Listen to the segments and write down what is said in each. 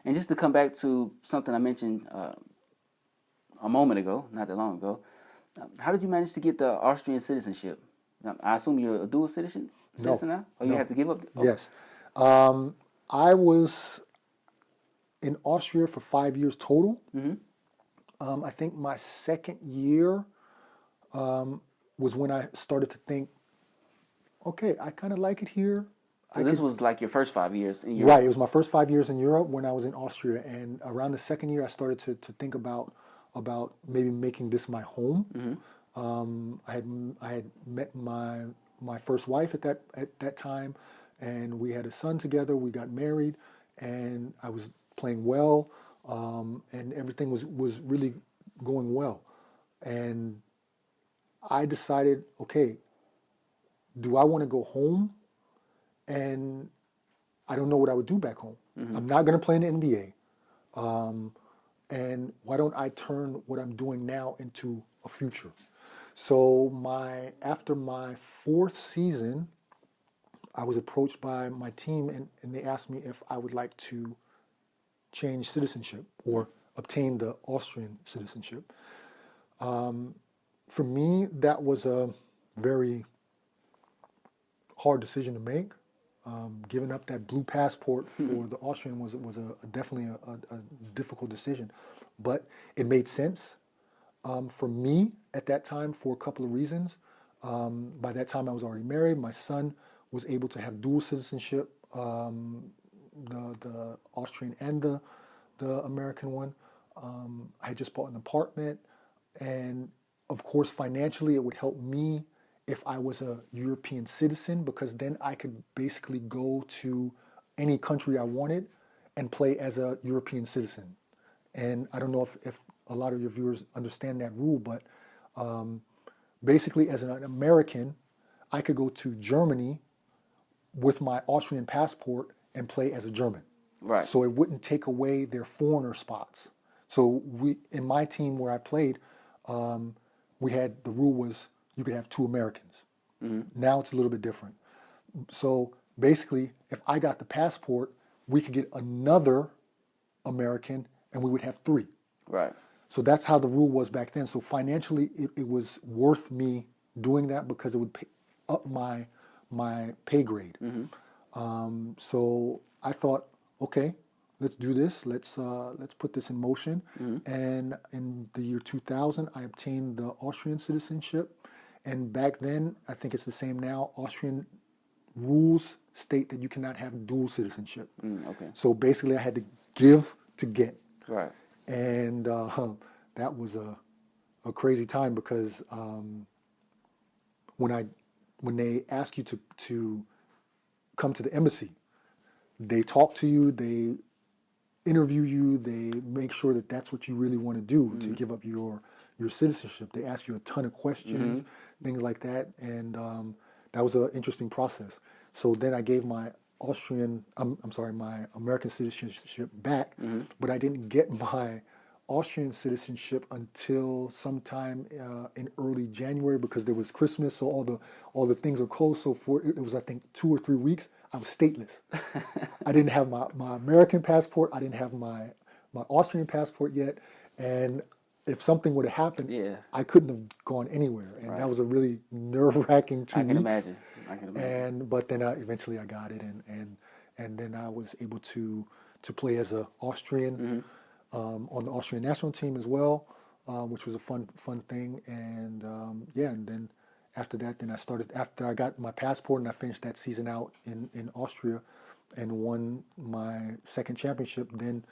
And just to come back to something I mentioned a moment ago, not that long ago, how did you manage to get the Austrian citizenship? Now, I assume you're a dual citizen now? Or you No. have to give up? Yes. I was in Austria for 5 years total. I think my second year was when I started to think, okay, I kind of like it here. So this was like your first 5 years in Europe? Right. It was my first 5 years in Europe when I was in Austria. And around the second year, I started to think about maybe making this my home. I had met my first wife at that time, and we had a son together. We got married, and I was playing well, and everything was really going well. And I decided, okay, do I want to go home? And I don't know what I would do back home. I'm not going to play in the NBA. And why don't I turn what I'm doing now into a future? So after my fourth season, I was approached by my team, and they asked me if I would like to change citizenship or obtain the Austrian citizenship. For me, that was a very hard decision to make. Giving up that blue passport for the Austrian was definitely a difficult decision, but it made sense for me at that time for a couple of reasons. By that time, I was already married. My son was able to have dual citizenship, the Austrian and the American one. I had just bought an apartment, and of course, financially, it would help me if I was a European citizen, because then I could basically go to any country I wanted and play as a European citizen. And I don't know if a lot of your viewers understand that rule, but basically as an American, I could go to Germany with my Austrian passport and play as a German. Right. So it wouldn't take away their foreigner spots. So in my team where I played, the rule was you could have two Americans. Now it's a little bit different. So basically, if I got the passport, we could get another American and we would have three. Right. So that's how the rule was back then. So financially, it was worth me doing that because it would up my pay grade. So I thought, okay, let's do this. Let's put this in motion. And in the year 2000, I obtained the Austrian citizenship. And back then, I think it's the same now, Austrian rules state that you cannot have dual citizenship. Okay. So basically, I had to give to get. Right. And that was a crazy time because when they ask you to come to the embassy, they talk to you, they interview you, they make sure that that's what you really want to do to give up your citizenship. They ask you a ton of questions, things like that, and that was an interesting process. So then I gave my my American citizenship back, but I didn't get my Austrian citizenship until sometime in early January because there was Christmas, so all the things are closed. So it was I think 2 or 3 weeks I was stateless. I didn't have my American passport. I didn't have my Austrian passport yet, and if something would have happened, I couldn't have gone anywhere, and that was a really nerve-wracking 2 weeks. I can imagine. But then eventually I got it, and then I was able to play as an Austrian on the Austrian national team as well, which was a fun thing. And and then after that, after I got my passport and I finished that season out in Austria and won my second championship, then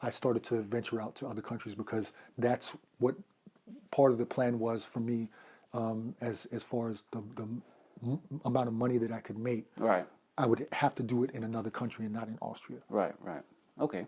I started to venture out to other countries because that's what part of the plan was for me, as far as the amount of money that I could make. Right. I would have to do it in another country and not in Austria. Right. Okay.